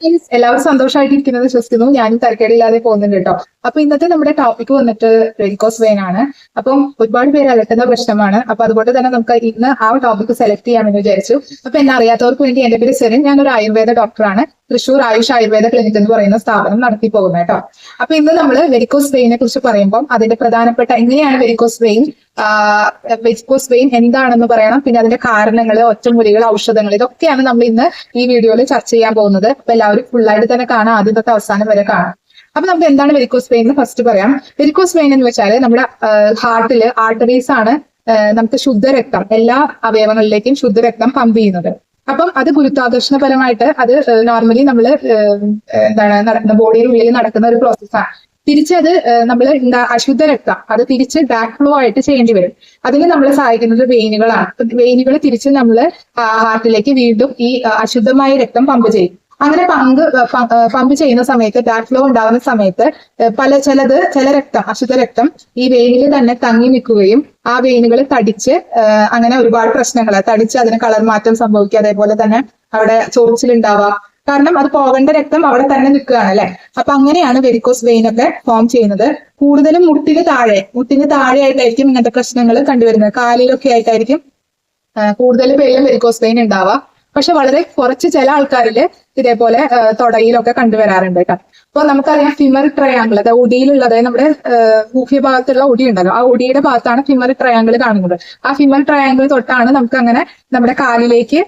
എല്ലാവരും സന്തോഷമായിട്ടിരിക്കുന്നത് വിശ്വസിക്കുന്നു. ഞാനും തരക്കേടില്ലാതെ പോകുന്നുണ്ട് കേട്ടോ. അപ്പൊ ഇന്നത്തെ നമ്മുടെ ടോപ്പിക് വന്നിട്ട് വെരിക്കോസ് വെയിൻ ആണ്. അപ്പം ഒരുപാട് പേര് അലട്ടുന്ന പ്രശ്നമാണ്. അപ്പൊ അതുകൊണ്ട് തന്നെ നമുക്ക് ഇന്ന് ആ ടോപ്പിക് സെലക്ട് ചെയ്യാമെന്ന് വിചാരിച്ചു. അപ്പൊ എന്നെ അറിയാത്തവർക്ക് വേണ്ടി എന്റെ പേര് സെറിൻ, ഞാനൊരു ആയുർവേദ ഡോക്ടറാണ്. തൃശൂർ ആയുഷ് ആയുർവേദ ക്ലിനിക് എന്ന് പറയുന്ന സ്ഥാപനം നടത്തി പോകുന്നത് കേട്ടോ. അപ്പൊ ഇന്ന് നമ്മൾ വെരിക്കോസ് വെയിനെ കുറിച്ച് പറയുമ്പോൾ അതിന്റെ പ്രധാനപ്പെട്ട എങ്ങനെയാണ് വെരിക്കോസ് വെയിൻ എന്താണെന്ന് പറയണം. പിന്നെ അതിന്റെ കാരണങ്ങൾ, ഒറ്റമൂലികൾ, ഔഷധങ്ങൾ, ഇതൊക്കെയാണ് നമ്മൾ ഇന്ന് ഈ വീഡിയോയിൽ ചർച്ച ചെയ്യാൻ പോകുന്നത്. അപ്പൊ എല്ലാവരും ഫുള്ളായിട്ട് തന്നെ കാണാം, ആദ്യം തൊട്ട് അവസാനം വരെ കാണാം. അപ്പൊ നമുക്ക് എന്താണ് വെരിക്കോസ് വെയിൻ എന്ന് ഫസ്റ്റ് പറയാം. വെരിക്കോസ് വെയിൻ എന്ന് വെച്ചാൽ നമ്മുടെ ഹാർട്ടില് ആർട്ടറീസ് ആണ് നമുക്ക് ശുദ്ധരക്തം എല്ലാ അവയവങ്ങളിലേക്കും ശുദ്ധരക്തം പമ്പ് ചെയ്യുന്നത്. അപ്പം അത് ഗുരുത്വാകർഷണപരമായിട്ട് അത് നോർമലി നമ്മൾ നടക്കുന്ന ബോഡിയുടെ നടക്കുന്ന ഒരു പ്രോസസ്സാണ്. തിരിച്ചത് നമ്മൾ അശുദ്ധ രക്തം അത് തിരിച്ച് ബാക്ക് ഫ്ലോ ആയിട്ട് ചെയ്യേണ്ടി വരും. അതിന് നമ്മളെ സഹായിക്കുന്നത് വെയിനുകളാണ്. വെയിനുകൾ തിരിച്ച് നമ്മൾ ഹാർട്ടിലേക്ക് വീണ്ടും ഈ അശുദ്ധമായ രക്തം പമ്പ് ചെയ്യും. അങ്ങനെ പമ്പ് ചെയ്യുന്ന സമയത്ത് ബാക്ക് ഫ്ലോ ഉണ്ടാകുന്ന സമയത്ത് ചില രക്തം അശുദ്ധ രക്തം ഈ വെയിനിൽ തന്നെ തങ്ങി നിൽക്കുകയും ആ വെയിനുകൾ തടിച്ച് അങ്ങനെ ഒരുപാട് പ്രശ്നങ്ങൾ തടിച്ച് അതിന് കളർ മാറ്റം സംഭവിക്കുക, അതേപോലെ തന്നെ അവിടെ ചൊറിച്ചിലുണ്ടാവുക. കാരണം അത് പോകേണ്ട രക്തം അവിടെ തന്നെ നിൽക്കുകയാണ് അല്ലെ. അപ്പൊ അങ്ങനെയാണ് വെരിക്കോസ് വെയിൻ ഒക്കെ ഫോം ചെയ്യുന്നത്. കൂടുതലും മുട്ടിന് താഴെയായിട്ടായിരിക്കും ഇങ്ങനത്തെ പ്രശ്നങ്ങൾ കണ്ടുവരുന്നത്. കാലിലൊക്കെ ആയിട്ടായിരിക്കും കൂടുതൽ പേരിലും വെരിക്കോസ് വെയിൻ ഉണ്ടാവുക. പക്ഷെ വളരെ കുറച്ച് ചില ആൾക്കാരിൽ ഇതേപോലെ തൊടയിലൊക്കെ കണ്ടുവരാറുണ്ട് കേട്ടോ. അപ്പൊ നമുക്കറിയാം ഫിമർ ട്രയാങ്കിൾ, അതായത് ഒടിയിലുള്ളത് നമ്മുടെ മുഖ്യഭാഗത്തുള്ള ഒടി ഉണ്ടല്ലോ, ആ ഒടിയുടെ ഭാഗത്താണ് ഫിമർ ട്രയാങ്കിൾ കാണുന്നത്. ആ ഫിമർ ട്രയാങ്കിൾ തൊട്ടാണ് നമുക്ക് അങ്ങനെ നമ്മുടെ കാലിലേക്ക്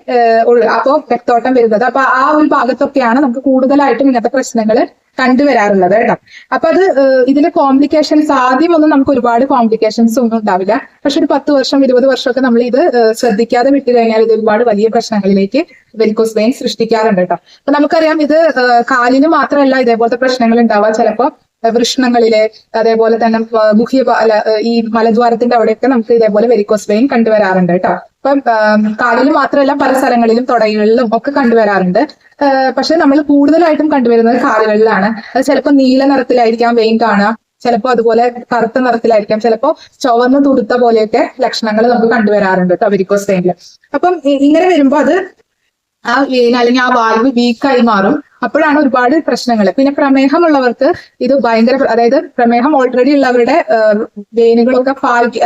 അപ്പോൾ രക്തോട്ടം വരുന്നത്. അപ്പൊ ആ ഒരു ഭാഗത്തൊക്കെയാണ് നമുക്ക് കൂടുതലായിട്ടും ഇങ്ങനത്തെ പ്രശ്നങ്ങൾ കണ്ടുവരാറുള്ളത് കേട്ടോ. അപ്പൊ അത് ഇതിന്റെ കോംപ്ലിക്കേഷൻസ് ആദ്യമൊന്നും നമുക്ക് ഒരുപാട് കോംപ്ലിക്കേഷൻസ് ഒന്നും ഉണ്ടാവില്ല. പക്ഷെ ഒരു 10 വർഷം 20 വർഷമൊക്കെ നമ്മൾ ഇത് ശ്രദ്ധിക്കാതെ വിട്ടു കഴിഞ്ഞാൽ ഇത് ഒരുപാട് വലിയ പ്രശ്നങ്ങളിലേക്ക് വെരിക്കോസ് വെയിൻ സൃഷ്ടിക്കാറുണ്ട് കേട്ടോ. അപ്പൊ നമുക്കറിയാം ഇത് കാലിന് മാത്രമല്ല ഇതേപോലത്തെ പ്രശ്നങ്ങൾ ഉണ്ടാവുക. ചിലപ്പോൾ വൃഷ്ണങ്ങളിലെ, അതേപോലെ തന്നെ ഈ മലദ്വാരത്തിന്റെ അവിടെയൊക്കെ നമുക്ക് ഇതേപോലെ വെരിക്കോസ് വെയിൻ കണ്ടുവരാറുണ്ട് കേട്ടോ. അപ്പം കാലിൽ മാത്രമല്ല പല സ്ഥലങ്ങളിലും തൊടകളിലും ഒക്കെ കണ്ടുവരാറുണ്ട്. പക്ഷെ നമ്മൾ കൂടുതലായിട്ടും കണ്ടുവരുന്നത് കാലുകളിലാണ്. അത് ചിലപ്പോൾ നീല നിറത്തിലായിരിക്കാം വെയിൻ കാണുക, ചിലപ്പോൾ അതുപോലെ കറുത്ത നിറത്തിലായിരിക്കാം, ചിലപ്പോൾ ചുവന്ന് തുടുത്ത പോലെയൊക്കെ ലക്ഷണങ്ങൾ നമുക്ക് കണ്ടുവരാറുണ്ട് കേട്ടോ വെരിക്കോസ് വെയിനിൽ. അപ്പം ഇങ്ങനെ വരുമ്പോൾ അത് ആ വെയിൻ അല്ലെങ്കിൽ ആ വാൽവ് വീക്കായി മാറും. അപ്പോഴാണ് ഒരുപാട് പ്രശ്നങ്ങൾ. പിന്നെ പ്രമേഹമുള്ളവർക്ക് ഇത് ഭയങ്കര, അതായത് പ്രമേഹം ഓൾറെഡി ഉള്ളവരുടെ വെയിനുകളൊക്കെ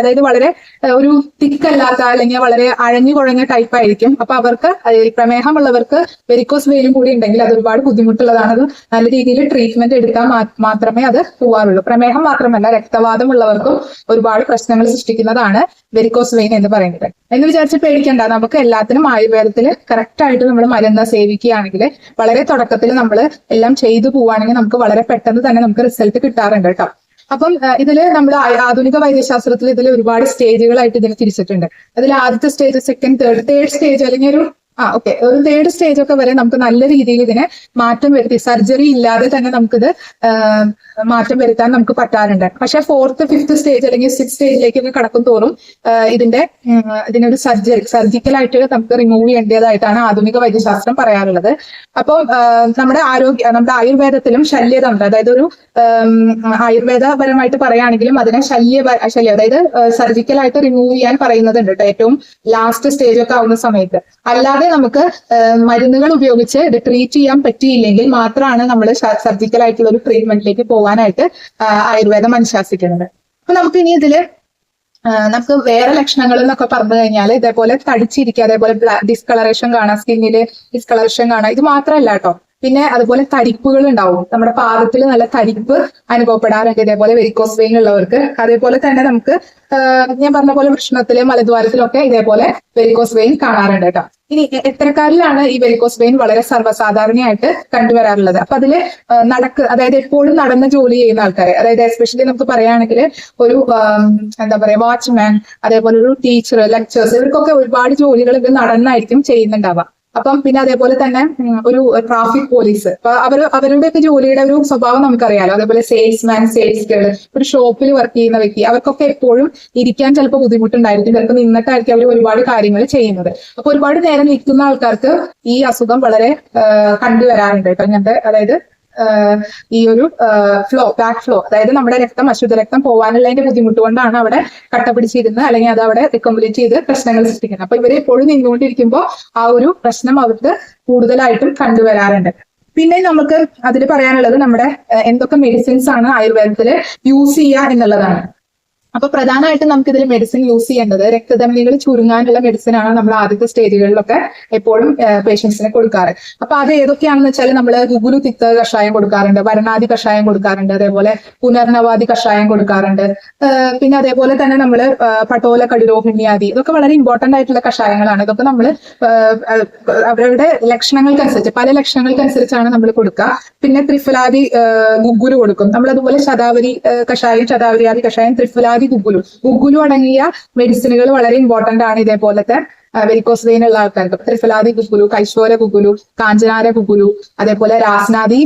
അതായത് വളരെ ഒരു തിക്കല്ലാത്ത അല്ലെങ്കിൽ വളരെ അഴഞ്ഞു കുഴഞ്ഞ ടൈപ്പ് ആയിരിക്കും. അപ്പൊ അവർക്ക് പ്രമേഹമുള്ളവർക്ക് വെരിക്കോസ് വെയിനും കൂടി ഉണ്ടെങ്കിൽ അത് ഒരുപാട് ബുദ്ധിമുട്ടുള്ളതാണ്. അത് നല്ല രീതിയിൽ ട്രീറ്റ്മെന്റ് എടുത്താൽ മാത്രമേ അത് പോവാറുള്ളൂ. പ്രമേഹം മാത്രമല്ല, രക്തവാദമുള്ളവർക്കും ഒരുപാട് പ്രശ്നങ്ങൾ സൃഷ്ടിക്കുന്നതാണ് വെരിക്കോസ് വെയിൻ എന്ന് പറയുന്നത്. എന്ന് വിചാരിച്ച് പേടിക്കണ്ട, നമുക്ക് എല്ലാത്തിനും ആയുർവേദത്തിൽ കറക്റ്റ് ആയിട്ട് നമ്മൾ മരുന്ന് സേവിക്കുകയാണെങ്കിൽ വളരെ തുടക്കത്തിൽ നമ്മൾ എല്ലാം ചെയ്തു പോവുകയാണെങ്കിൽ നമുക്ക് വളരെ പെട്ടെന്ന് തന്നെ നമുക്ക് റിസൾട്ട് കിട്ടാറുണ്ട് കേട്ടോ. അപ്പം ഇതില് നമ്മുടെ ആധുനിക വൈദ്യശാസ്ത്രത്തിൽ ഇതിൽ ഒരുപാട് സ്റ്റേജുകളായിട്ട് ഇതിനെ തിരിച്ചിട്ടുണ്ട്. അതിൽ ആദ്യത്തെ സ്റ്റേജ്, സെക്കൻഡ്, തേർഡ് സ്റ്റേജ് അല്ലെങ്കിൽ ഒരു തേർഡ് സ്റ്റേജ് ഒക്കെ വരെ നമുക്ക് നല്ല രീതിയിൽ ഇതിനെ മാറ്റം വരുത്തി സർജറി ഇല്ലാതെ തന്നെ നമുക്കിത് മാറ്റം വരുത്താൻ നമുക്ക് പറ്റാറുണ്ട്. പക്ഷെ 4th 5th സ്റ്റേജ് അല്ലെങ്കിൽ 6th സ്റ്റേജിലേക്കൊക്കെ കടക്കും തോറും ഇതിനൊരു സർജിക്കലായിട്ട് നമുക്ക് റിമൂവ് ചെയ്യേണ്ടതായിട്ടാണ് ആധുനിക വൈദ്യശാസ്ത്രം പറയാറുള്ളത്. അപ്പോൾ നമ്മുടെ ആയുർവേദത്തിലും ശല്യതന്ത്രം, അതായത് ഒരു ആയുർവേദപരമായിട്ട് പറയുകയാണെങ്കിലും അതിനെ ശല്യം, അതായത് സർജിക്കലായിട്ട് റിമൂവ് ചെയ്യാൻ പറയുന്നതുണ്ട് കേട്ടോ ഏറ്റവും ലാസ്റ്റ് സ്റ്റേജ് ഒക്കെ ആവുന്ന സമയത്ത്. അല്ലാതെ നമുക്ക് മരുന്നുകൾ ഉപയോഗിച്ച് ഇത് ട്രീറ്റ് ചെയ്യാൻ പറ്റിയില്ലെങ്കിൽ മാത്രമാണ് നമ്മൾ സർജിക്കൽ ആയിട്ടുള്ള ഒരു ട്രീറ്റ്മെന്റിലേക്ക് പോകാനായിട്ട് ആയുർവേദം അനുശാസിക്കുന്നത്. അപ്പൊ നമുക്ക് ഇനി ഇതില് നമുക്ക് വേറെ ലക്ഷണങ്ങൾ എന്നൊക്കെ പറഞ്ഞു കഴിഞ്ഞാൽ ഇതേപോലെ തടിച്ചിരിക്കുക, അതേപോലെ ഡിസ്കളറേഷൻ കാണാം, സ്കിന്നില് ഡിസ്കളറേഷൻ കാണാം. ഇത് മാത്രമല്ല കേട്ടോ, പിന്നെ അതുപോലെ തരിപ്പുകൾ ഉണ്ടാവും. നമ്മുടെ പാദത്തിൽ നല്ല തരിപ്പ് അനുഭവപ്പെടാറുണ്ട് ഇതേപോലെ വെരിക്കോസ് വെയിൻ ഉള്ളവർക്ക്. അതേപോലെ തന്നെ നമുക്ക് ഞാൻ പറഞ്ഞ പോലെ വൃഷ്ണത്തിലും മലദ്വാരത്തിലൊക്കെ ഇതേപോലെ വെരിക്കോസ് വെയിൻ കാണാറുണ്ട് കേട്ടോ. ഇനി എത്രക്കാരിലാണ് ഈ വെരിക്കോസ് വെയിൻ വളരെ സർവ്വസാധാരണയായിട്ട് കണ്ടുവരാറുള്ളത്? അപ്പൊ അതില് അതായത് എപ്പോഴും നടന്ന് ജോലി ചെയ്യുന്ന ആൾക്കാരെ, അതായത് എസ്പെഷ്യലി നമുക്ക് പറയുകയാണെങ്കിൽ ഒരു വാച്ച്മാൻ, അതേപോലെ ഒരു ടീച്ചർ, ലെക്ചേഴ്സ്, ഇവർക്കൊക്കെ ഒരുപാട് ജോലികൾ ഇത് നടന്നായിരിക്കും ചെയ്യുന്നുണ്ടാവുക. അപ്പം പിന്നെ അതേപോലെ തന്നെ ഒരു ട്രാഫിക് പോലീസ്, അപ്പൊ അവരുടെയൊക്കെ ജോലിയുടെ ഒരു സ്വഭാവം നമുക്കറിയാലോ. അതേപോലെ സെയിൽസ്മാൻ, സെയിൽസ് ഗേൾ, ഒരു ഷോപ്പിൽ വർക്ക് ചെയ്യുന്ന വ്യക്തി, അവർക്കൊക്കെ എപ്പോഴും ഇരിക്കാൻ ചിലപ്പോൾ ബുദ്ധിമുട്ടുണ്ടായിരിക്കും. ചിലപ്പോൾ നിന്നിട്ടായിരിക്കും അവർ ഒരുപാട് കാര്യങ്ങൾ ചെയ്യുന്നത്. അപ്പൊ ഒരുപാട് നേരം നിൽക്കുന്ന ആൾക്കാർക്ക് ഈ അസുഖം വളരെ കണ്ടുവരാറുണ്ട് കേട്ടോ. ഇങ്ങനത്തെ അതായത് ഈ ഒരു ബാക്ക് ഫ്ലോ, അതായത് നമ്മുടെ അശുദ്ധ രക്തം പോകാനുള്ളതിന്റെ ബുദ്ധിമുട്ട് കൊണ്ടാണ് അവിടെ കട്ട പിടിച്ചിരുന്ന് അല്ലെങ്കിൽ അത് അവിടെ റിക്കംപ്ലീറ്റ് ചെയ്ത് പ്രശ്നങ്ങൾ സൃഷ്ടിക്കുന്നത്. അപ്പൊ ഇവരെ എപ്പോഴും നിന്നുകൊണ്ടിരിക്കുമ്പോൾ ആ ഒരു പ്രശ്നം അവർക്ക് കൂടുതലായിട്ടും കണ്ടുവരാറുണ്ട്. പിന്നെ നമുക്ക് അതിൽ പറയാനുള്ളത് നമ്മുടെ എന്തൊക്കെ മെഡിസിൻസ് ആണ് ആയുർവേദത്തിൽ യൂസ് ചെയ്യുക എന്നുള്ളതാണ്. അപ്പൊ പ്രധാനമായിട്ടും നമുക്ക് ഇതിൽ മെഡിസിൻ യൂസ് ചെയ്യേണ്ടത് രക്തധമനികൾ ചുരുങ്ങാനുള്ള മെഡിസിൻ ആണ് നമ്മൾ ആദ്യത്തെ സ്റ്റേജുകളിലൊക്കെ എപ്പോഴും പേഷ്യൻസിനെ കൊടുക്കാറ്. അപ്പൊ അത് ഏതൊക്കെയാണെന്ന് വെച്ചാൽ നമ്മൾ ഗുഗുലു തിക്ത കഷായം കൊടുക്കാറുണ്ട്, വരണാദി കഷായം കൊടുക്കാറുണ്ട്, അതേപോലെ പുനർനവാദി കഷായം കൊടുക്കാറുണ്ട്. പിന്നെ അതേപോലെ തന്നെ നമ്മൾ പട്ടോല കടുരോഹിണ്യാദി, ഇതൊക്കെ വളരെ ഇമ്പോർട്ടന്റ് ആയിട്ടുള്ള കഷായങ്ങളാണ്. ഇതൊക്കെ നമ്മൾ അവരുടെ ലക്ഷണങ്ങൾക്കനുസരിച്ച് പല ലക്ഷണങ്ങൾക്കനുസരിച്ചാണ് നമ്മൾ കൊടുക്കുക. പിന്നെ ത്രിഫലാദി ഗുഗുലു കൊടുക്കും നമ്മൾ. അതുപോലെ ശതാവരി കഷായം, ശതാവരിയാദി കഷായം, ത്രിഫലാദി ഗുഗുലു അടങ്ങിയ മെഡിസിനുകൾ വളരെ ഇമ്പോർട്ടന്റ് ആണ് ഇതേപോലത്തെ വെരിക്കോസ് വെയിൻ ഉള്ള ആൾക്കാർക്ക്. ത്രിഫലാദി ഗുഗുലു, കൈശോര ഗുഗുലു, കാഞ്ചനാര ഗുഗുലു, അതേപോലെ രാസ്നാദി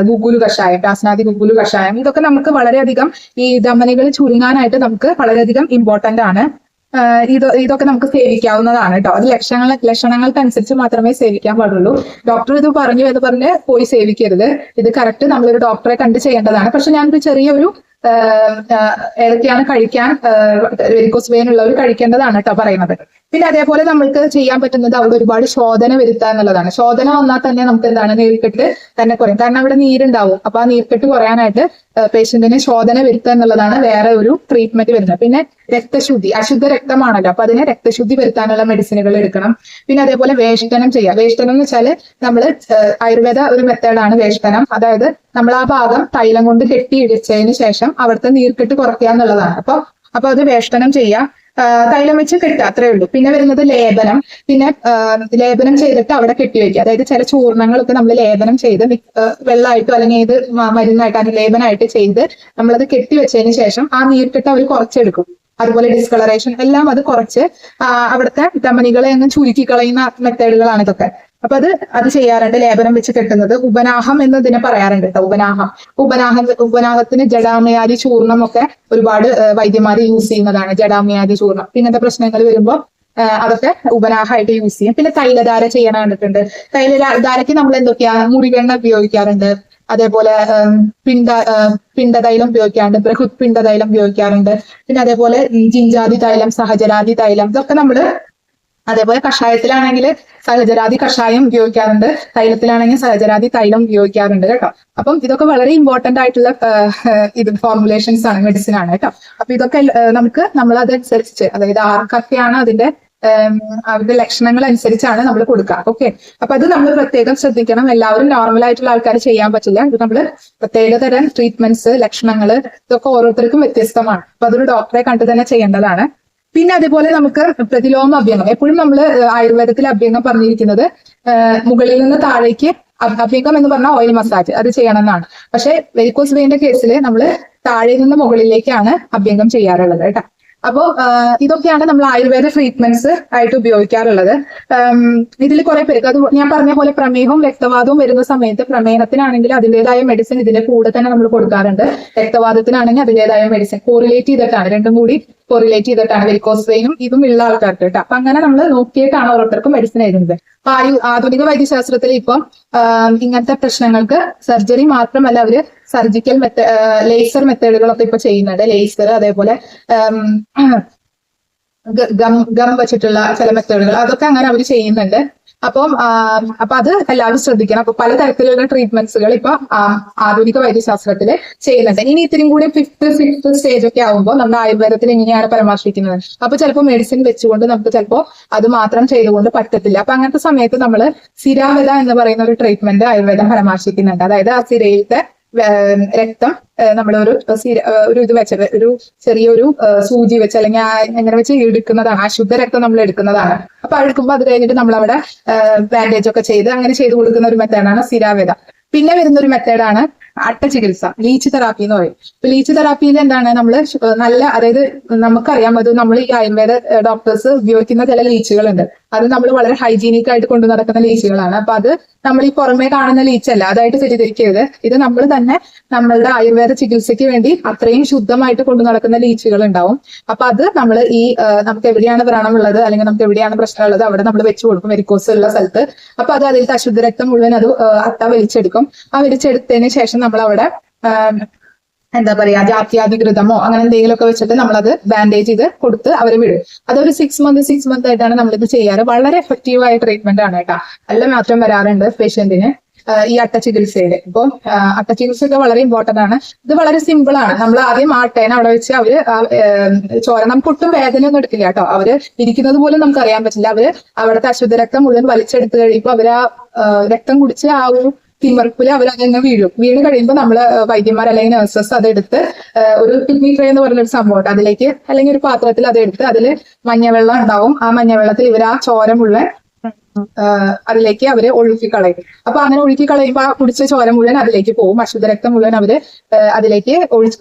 ഗുഗുലു കഷായം, രാസ്നാദി ഗുഗുലു കഷായം, ഇതൊക്കെ നമുക്ക് വളരെയധികം ഈ ധമനികൾ ചുരുങ്ങാനായിട്ട് നമുക്ക് വളരെയധികം ഇമ്പോർട്ടന്റ് ആണ്. ഇതൊക്കെ നമുക്ക് സേവിക്കാവുന്നതാണ് കേട്ടോ. അത് ലക്ഷണങ്ങൾക്കനുസരിച്ച് മാത്രമേ സേവിക്കാൻ പാടുള്ളൂ. ഡോക്ടർ ഇത് പറഞ്ഞു എന്ന് പറഞ്ഞ് പോയി സേവിക്കരുത്. ഇത് കറക്റ്റ് നമ്മളൊരു ഡോക്ടറെ കണ്ട് ചെയ്യേണ്ടതാണ്. പക്ഷെ ഞാനൊരു ചെറിയൊരു ഏതൊക്കെയാണ് കഴിക്കാൻ വെരിക്കോസ് വെയിൻ ഉള്ളവർ കഴിക്കേണ്ടതാണ് കേട്ടോ പറയുന്നത്. പിന്നെ അതേപോലെ നമ്മൾക്ക് ചെയ്യാൻ പറ്റുന്നത് അവിടെ ഒരുപാട് ശോധന വരുത്തുക എന്നുള്ളതാണ്. ശോധന വന്നാൽ തന്നെ നമുക്ക് എന്താണ് നീർക്കെട്ട് തന്നെ കുറയും. കാരണം അവിടെ നീരുണ്ടാവും. അപ്പൊ ആ നീർക്കെട്ട് കുറയാനായിട്ട് പേഷ്യന്റിന് ശോധന വരുത്തുക എന്നുള്ളതാണ് വേറെ ഒരു ട്രീറ്റ്മെന്റ് വരുന്നത്. പിന്നെ രക്തശുദ്ധി, അശുദ്ധ രക്തമാണല്ലോ, അപ്പൊ അതിനെ രക്തശുദ്ധി വരുത്താനുള്ള മെഡിസിനുകൾ എടുക്കണം. പിന്നെ അതേപോലെ വേഷ്ടനം ചെയ്യാം. വേഷ്ടനം എന്ന് വെച്ചാൽ നമ്മൾ ആയുർവേദ ഒരു മെത്തേഡാണ് വേഷ്ടനം. അതായത് നമ്മൾ ആ ഭാഗം തൈലം കൊണ്ട് കെട്ടി ഇടിച്ചതിന് ശേഷം അവിടുത്തെ നീർക്കെട്ട് കുറയ്ക്കുക എന്നുള്ളതാണ്. അപ്പൊ അത് വേഷ്ടനം ചെയ്യാം. തൈലം വെച്ച് കെട്ടുക, അത്രേ ഉള്ളൂ. പിന്നെ വരുന്നത് ലേപനം. പിന്നെ ലേപനം ചെയ്തിട്ട് അവിടെ കെട്ടിവെക്കുക. അതായത് ചില ചൂർണങ്ങളൊക്കെ നമ്മൾ ലേപനം ചെയ്ത് വെള്ളമായിട്ടോ അല്ലെങ്കിൽ ഏത് മരുന്നായിട്ടോ ലേപനമായിട്ട് ചെയ്ത് നമ്മളത് കെട്ടിവെച്ചതിന് ശേഷം ആ നീർക്കെട്ട് അവർ കുറച്ചെടുക്കും. അതുപോലെ ഡിസ്കളറേഷൻ എല്ലാം അത് കുറച്ച് അവിടുത്തെ ധമനികളെ അങ്ങ് ചുരുക്കി കളയുന്ന മെത്തേഡുകളാണ് ഇതൊക്കെ. അപ്പൊ അത് ചെയ്യാറുണ്ട്. ലേപനം വെച്ച് കെട്ടുന്നത് ഉപനാഹം എന്നതിനെ പറയാറുണ്ട് കേട്ടോ. ഉപനാഹത്തിന് ജഡാമയാദി ചൂർണം ഒക്കെ ഒരുപാട് വൈദ്യന്മാർ യൂസ് ചെയ്യുന്നതാണ്. ജഡാമയാദി ചൂർണം ഇങ്ങനത്തെ പ്രശ്നങ്ങൾ വരുമ്പോൾ അതൊക്കെ ഉപനാഹമായിട്ട് യൂസ് ചെയ്യും. പിന്നെ തൈലധാര ചെയ്യാൻ കണ്ടിട്ടുണ്ട്. തൈലധാരയ്ക്ക് നമ്മൾ എന്തൊക്കെയാ മുറിവെണ്ണ ഉപയോഗിക്കാറുണ്ട്. അതേപോലെ പിണ്ടതൈലം ഉപയോഗിക്കാറുണ്ട്, ബൃഹത് പിണ്ടതൈലം ഉപയോഗിക്കാറുണ്ട്. പിന്നെ അതേപോലെ ജിഞ്ചാതി തൈലം, സഹജരാതി തൈലം, ഇതൊക്കെ നമ്മള് അതേപോലെ കഷായത്തിലാണെങ്കിൽ സഹജരാതി കഷായം ഉപയോഗിക്കാറുണ്ട്, തൈലത്തിലാണെങ്കിൽ സഹജരാതി തൈലം ഉപയോഗിക്കാറുണ്ട് കേട്ടോ. അപ്പം ഇതൊക്കെ വളരെ ഇമ്പോർട്ടന്റ് ആയിട്ടുള്ള ഫോർമുലേഷൻസ് ആണ്, മെഡിസിൻ ആണ് കേട്ടോ. അപ്പൊ ഇതൊക്കെ നമുക്ക് നമ്മൾ അതനുസരിച്ച്, അതായത് ആർക്കൊക്കെയാണ് അതിന്റെ അവരുടെ ലക്ഷണങ്ങൾ അനുസരിച്ചാണ് നമ്മൾ കൊടുക്കുക. ഓക്കെ, അപ്പൊ അത് നമ്മൾ പ്രത്യേകം ശ്രദ്ധിക്കണം. എല്ലാവരും നോർമൽ ആയിട്ടുള്ള ആൾക്കാർ ചെയ്യാൻ പറ്റില്ല. ഇത് നമ്മൾ പ്രത്യേക തരം ട്രീറ്റ്മെന്റ്സ്, ലക്ഷണങ്ങൾ ഇതൊക്കെ ഓരോരുത്തർക്കും വ്യത്യസ്തമാണ്. അപ്പൊ അതൊരു ഡോക്ടറെ കണ്ടു തന്നെ ചെയ്യേണ്ടതാണ്. പിന്നെ അതേപോലെ നമുക്ക് പ്രതിലോമ അഭ്യംഗം, എപ്പോഴും നമ്മൾ ആയുർവേദത്തിൽ അഭ്യംഗം പറഞ്ഞിരിക്കുന്നത് മുകളിൽ നിന്ന് താഴേക്ക് അഭ്യംഗം എന്ന് പറഞ്ഞാൽ ഓയിൽ മസാജ് അത് ചെയ്യണം എന്നാണ്. പക്ഷെ വെരിക്കോസ് വെയിന്റെ കേസിൽ നമ്മൾ താഴെ നിന്ന് മുകളിലേക്കാണ് അഭ്യംഗം ചെയ്യാറുള്ളത് കേട്ടോ. അപ്പോൾ ഇതൊക്കെയാണ് നമ്മൾ ആയുർവേദ ട്രീറ്റ്മെന്റ്സ് ആയിട്ട് ഉപയോഗിക്കാറുള്ളത്. ഇതിൽ കുറെ പേർക്ക് അത് ഞാൻ പറഞ്ഞ പോലെ പ്രമേഹവും രക്തവാദവും വരുന്ന സമയത്ത് പ്രമേഹത്തിനാണെങ്കിൽ അതിൻ്റെതായ മെഡിസിൻ ഇതിന്റെ കൂടെ തന്നെ നമ്മൾ കൊടുക്കാറുണ്ട്. രക്തവാദത്തിനാണെങ്കിൽ അതിൻ്റെതായ മെഡിസിൻ കോറിലേറ്റ് ചെയ്തിട്ടാണ്, രണ്ടും കൂടി കോറിലേറ്റ് ചെയ്തിട്ടാണ് വെരിക്കോസ് വെയിനും ഇതും ഉള്ള ആൾക്കാർക്ക് കേട്ടോ. അപ്പൊ അങ്ങനെ നമ്മൾ നോക്കിയിട്ടാണ് ഓരോരുത്തർക്കും മെഡിസിൻ എഴുതുന്നത്. അപ്പൊ ആധുനിക വൈദ്യശാസ്ത്രത്തിൽ ഇപ്പം ഇങ്ങനത്തെ പ്രശ്നങ്ങൾക്ക് സർജറി മാത്രമല്ല, അവര് സർജിക്കൽ ലേസർ മെത്തേഡുകളൊക്കെ ഇപ്പൊ ചെയ്യുന്നുണ്ട്. ലേസർ, അതേപോലെ ഗം വെച്ചിട്ടുള്ള ചില മെത്തേഡുകൾ, അതൊക്കെ അങ്ങനെ അവർ ചെയ്യുന്നുണ്ട്. അപ്പൊ അത് എല്ലാവരും ശ്രദ്ധിക്കണം. അപ്പൊ പലതരത്തിലുള്ള ട്രീറ്റ്മെന്റ്സുകൾ ഇപ്പൊ ആധുനിക വൈദ്യശാസ്ത്രത്തില് ചെയ്യുന്നുണ്ട്. ഇനി ഇത്തിരി കൂടി 5th 6th സ്റ്റേജ് ഒക്കെ ആകുമ്പോൾ നമ്മുടെ ആയുർവേദത്തിൽ എങ്ങനെയാണ് പരാമർശിക്കുന്നത്. അപ്പൊ ചിലപ്പോൾ മെഡിസിൻ വെച്ചുകൊണ്ട് നമുക്ക് ചിലപ്പോൾ അത് മാത്രം ചെയ്തുകൊണ്ട് പറ്റത്തില്ല. അപ്പൊ അങ്ങനത്തെ സമയത്ത് നമ്മൾ സിരാവത എന്ന് പറയുന്ന ഒരു ട്രീറ്റ്മെന്റ് ആയുർവേദം പരാമർശിക്കുന്നുണ്ട്. അതായത് ആ സിരയിലത്തെ രക്തം നമ്മളൊരു ഇത് വെച്ചത് ഒരു ചെറിയൊരു സൂചി വെച്ച് അല്ലെങ്കിൽ എങ്ങനെ വെച്ച് എടുക്കുന്നതാണ്. അശുദ്ധ രക്തം നമ്മൾ എടുക്കുന്നതാണ്. അപ്പൊ എടുക്കുമ്പോൾ അത് കഴിഞ്ഞിട്ട് നമ്മളവിടെ ബാൻഡേജ് ഒക്കെ ചെയ്ത് അങ്ങനെ ചെയ്ത് കൊടുക്കുന്ന ഒരു മെത്തേഡാണ് സിരാവേദ. പിന്നെ വരുന്ന ഒരു മെത്തേഡാണ് അട്ടചികിത്സ, ലീച്ച് തെറാപ്പി എന്ന് പറയും. ഇപ്പൊ ലീച്ച് തെറാപ്പിയിൽ എന്താണ്, നമ്മൾ നല്ല, അതായത് നമുക്കറിയാം അത് നമ്മൾ ഈ ആയുർവേദ ഡോക്ടേഴ്സ് ഉപയോഗിക്കുന്ന ചില ലീച്ചുകളുണ്ട്. അത് നമ്മൾ വളരെ ഹൈജീനിക് ആയിട്ട് കൊണ്ടു നടക്കുന്ന ലീച്ചുകളാണ്. അപ്പൊ അത് നമ്മൾ ഈ പുറമേ കാണുന്ന ലീച്ചല്ല, അതായിട്ട് തെറ്റിദ്ധരിക്കരുത്. ഇത് നമ്മൾ തന്നെ നമ്മളുടെ ആയുർവേദ ചികിത്സയ്ക്ക് വേണ്ടി അത്രയും ശുദ്ധമായിട്ട് കൊണ്ടു നടക്കുന്ന ലീച്ചുകൾ ഉണ്ടാവും. അപ്പൊ അത് നമ്മൾ ഈ നമുക്ക് എവിടെയാണ് വ്രണമുള്ളത് അല്ലെങ്കിൽ നമുക്ക് എവിടെയാണ് പ്രശ്നമുള്ളത് അവിടെ നമ്മൾ വെച്ച് കൊടുക്കും, വെരിക്കോസ് ഉള്ള സ്ഥലത്ത്. അപ്പൊ അത് അതിലത്തെ അശുദ്ധ രക്തം മുഴുവൻ അത് അട്ട വലിച്ചെടുക്കും. ആ വലിച്ചെടുത്തതിന് ശേഷം നമ്മൾ അവിടെ എന്താ പറയാ ജാത്യാധികൃതമോ അങ്ങനെ എന്തെങ്കിലുമൊക്കെ വെച്ചിട്ട് നമ്മളത് ബാൻഡേജ് ചെയ്ത് കൊടുത്ത് അവരെ വിടും. അതൊരു 6 month ആയിട്ടാണ് നമ്മളിത് ചെയ്യാറ്. വളരെ എഫക്റ്റീവായ ട്രീറ്റ്മെന്റ് ആണ് കേട്ടോ. നല്ല മാറ്റം വരാറുണ്ട് പേഷ്യന്റിന്. ഈ അട്ടച്ചികിത്സയില്. ഇപ്പം അട്ടച്ചികിത്സയൊക്കെ വളരെ ഇമ്പോർട്ടന്റ് ആണ്. ഇത് വളരെ സിമ്പിൾ ആണ്. നമ്മൾ ആദ്യം ആട്ടേനെ അവിടെ വെച്ച് അവര് ചോര, നമുക്ക് ഒട്ടും വേദനയൊന്നും എടുക്കില്ല കേട്ടോ. അവര് ഇരിക്കുന്നത് പോലും നമുക്ക് അറിയാൻ പറ്റില്ല. അവര് അവിടുത്തെ അശുദ്ധ രക്തം മുഴുവൻ വലിച്ചെടുത്ത് കഴിയുമ്പോൾ അവര് ആ രക്തം കുടിച്ച് ആ ഒരു തിമർപ്പില് അവരതങ്ങ് വീണ് കഴിയുമ്പോൾ നമ്മള് വൈദ്യന്മാർ അല്ലെങ്കിൽ നഴ്സസ് അതെടുത്ത് ഒരു കിഡ്നി ട്രേ എന്ന് പറഞ്ഞൊരു സംഭവം അതിലേക്ക്, അല്ലെങ്കിൽ ഒരു പാത്രത്തിൽ അതെടുത്ത് അതിൽ മഞ്ഞവെള്ളം ഉണ്ടാവും. ആ മഞ്ഞവെള്ളത്തിൽ ഇവർ ആ ചോര മുഴുവൻ അതിലേക്ക് അവര് ഒഴുക്കി കളയും. അപ്പൊ അങ്ങനെ ഒഴുക്കി കളയുമ്പോൾ ആ കുടിച്ച ചോര മുഴുവൻ അതിലേക്ക് പോകും. അശുദ്ധ രക്തം മുഴുവൻ അവര് അതിലേക്ക്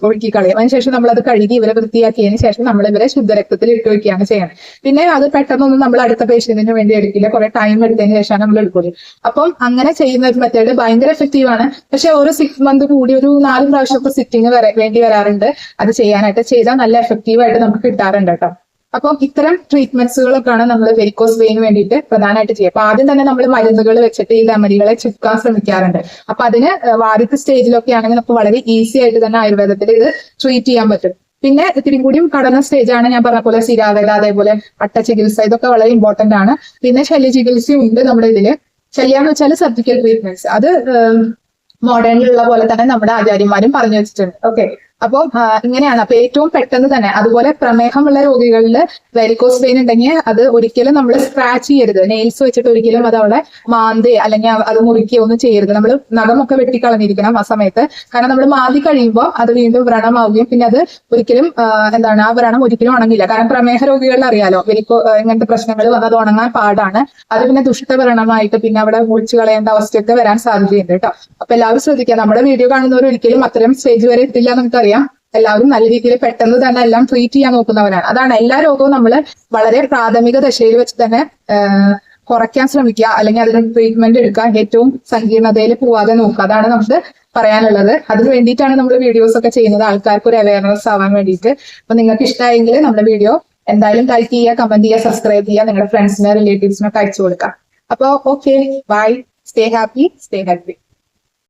ഒഴുക്കി കളയും. അതിനുശേഷം നമ്മൾ അത് കഴുകി ഇവരെ വൃത്തിയാക്കിയതിന് ശേഷം നമ്മൾ ഇവരെ ശുദ്ധരക്തത്തിൽ ഇട്ട് വെക്കുകയാണ് ചെയ്യുന്നത്. പിന്നെ അത് പെട്ടെന്നൊന്നും നമ്മൾ അടുത്ത പേഷ്യന്റിന് വേണ്ടി എടുക്കില്ല, കുറെ ടൈം എടുത്തതിന് ശേഷം നമ്മൾ എടുക്കുള്ളൂ. അപ്പം അങ്ങനെ ചെയ്യുന്ന ഒരു മെത്തേഡ് ഭയങ്കര എഫക്റ്റീവ് ആണ്. പക്ഷെ ഓരോ 6 മന്ത് കൂടി ഒരു 4 പ്രാവശ്യമൊക്കെ സിറ്റിംഗ് വേണ്ടി വരാറുണ്ട്. അത് ചെയ്യാനായിട്ട് ചെയ്താൽ നല്ല എഫക്റ്റീവ് ആയിട്ട് നമുക്ക് കിട്ടാറുണ്ട് കേട്ടോ. അപ്പം ഇത്തരം ട്രീറ്റ്മെന്റ്സുകളൊക്കെയാണ് നമ്മൾ വെരിക്കോസ് വെയിന് വേണ്ടിയിട്ട് പ്രധാനമായിട്ട് ചെയ്യുക. അപ്പൊ ആദ്യം തന്നെ നമ്മൾ മരുന്നുകൾ വെച്ചിട്ട് ഈ ധമനികളെ ചുക്കാൻ ശ്രമിക്കാറുണ്ട്. അപ്പൊ അതിന് ആദ്യത്തെ സ്റ്റേജിലൊക്കെ ആണെങ്കിൽ നമുക്ക് വളരെ ഈസി ആയിട്ട് തന്നെ ആയുർവേദത്തിൽ ഇത് ട്രീറ്റ് ചെയ്യാൻ പറ്റും. പിന്നെ ഇത്തിരി കൂടിയും കടന്ന സ്റ്റേജാണ് ഞാൻ പറഞ്ഞ പോലെ സ്ഥിരാവേദ, അതേപോലെ അട്ടചികിത്സ, ഇതൊക്കെ വളരെ ഇമ്പോർട്ടന്റ് ആണ്. പിന്നെ ശല്യചികിത്സയും ഉണ്ട് നമ്മുടെ ഇതില്. ശല്യം എന്ന് വെച്ചാൽ സർജിക്കൽ ട്രീറ്റ്മെന്റ്സ്, അത് മോഡേണിലുള്ള പോലെ തന്നെ നമ്മുടെ ആചാര്യന്മാരും പറഞ്ഞു വെച്ചിട്ടുണ്ട്. ഓക്കെ, അപ്പോൾ ഇങ്ങനെയാണ്. അപ്പൊ ഏറ്റവും പെട്ടെന്ന് തന്നെ, അതുപോലെ പ്രമേഹമുള്ള രോഗികളിൽ വെരിക്കോസ് വെയിൻ ഉണ്ടെങ്കിൽ അത് ഒരിക്കലും നമ്മൾ സ്ക്രാച്ച് ചെയ്യരുത്. നെയിൽസ് വെച്ചിട്ട് ഒരിക്കലും അത് അവിടെ മാന്തി അല്ലെങ്കിൽ അത് മുറിക്കുകയോ ഒന്നും ചെയ്യരുത്. നമ്മൾ നഖമൊക്കെ വെട്ടിക്കളഞ്ഞിരിക്കണം ആ സമയത്ത്. കാരണം നമ്മൾ മാന്തി കഴിയുമ്പോൾ അത് വീണ്ടും വ്രണമാവുകയും പിന്നെ അത് ഒരിക്കലും ആ വ്രണം ഒരിക്കലും ഉണങ്ങില്ല. കാരണം പ്രമേഹ രോഗികളിൽ അറിയാലോ, ഇങ്ങനത്തെ പ്രശ്നങ്ങൾ വന്നത് ഉണങ്ങാൻ പാടാണ്. അത് പിന്നെ ദുഷ്ടവ്രണമായിട്ട് പിന്നെ അവിടെ മുറിച്ചു കളയേണ്ട അവസ്ഥയൊക്കെ വരാൻ സാധ്യതയുണ്ട് കേട്ടോ. അപ്പൊ എല്ലാവരും ശ്രദ്ധിക്കുക. നമ്മുടെ വീഡിയോ കാണുന്നവർ ഒരിക്കലും അത്തരം സ്റ്റേജ് വരെ എത്തില്ല നമുക്കറിയാം. എല്ലാവരും നല്ല രീതിയിൽ പെട്ടെന്ന് തന്നെ എല്ലാം ട്രീറ്റ് ചെയ്യാൻ നോക്കുന്നവരാണ്. അതാണ് എല്ലാ രോഗവും നമ്മൾ വളരെ പ്രാഥമിക ദശയിൽ വെച്ച് തന്നെ കുറയ്ക്കാൻ ശ്രമിക്കുക, അല്ലെങ്കിൽ അതിന് ട്രീറ്റ്മെന്റ് എടുക്കാൻ ഏറ്റവും സങ്കീർണതയിൽ പോവാതെ നോക്കുക. അതാണ് നമുക്ക് പറയാനുള്ളത്. അതിന് വേണ്ടിയിട്ടാണ് നമ്മൾ വീഡിയോസ് ഒക്കെ ചെയ്യുന്നത്, ആൾക്കാർക്ക് ഒരു അവയർനെസ് ആവാൻ വേണ്ടിയിട്ട്. അപ്പൊ നിങ്ങൾക്ക് ഇഷ്ടമായെങ്കിൽ നമ്മുടെ വീഡിയോ എന്തായാലും ലൈക്ക് ചെയ്യുക, കമന്റ് ചെയ്യുക, സബ്സ്ക്രൈബ് ചെയ്യുക, നിങ്ങളുടെ ഫ്രണ്ട്സിനെ റിലേറ്റീവ്സിനൊക്കെ അയച്ചു കൊടുക്കാം. അപ്പോൾ okay, bye, stay happy, stay healthy.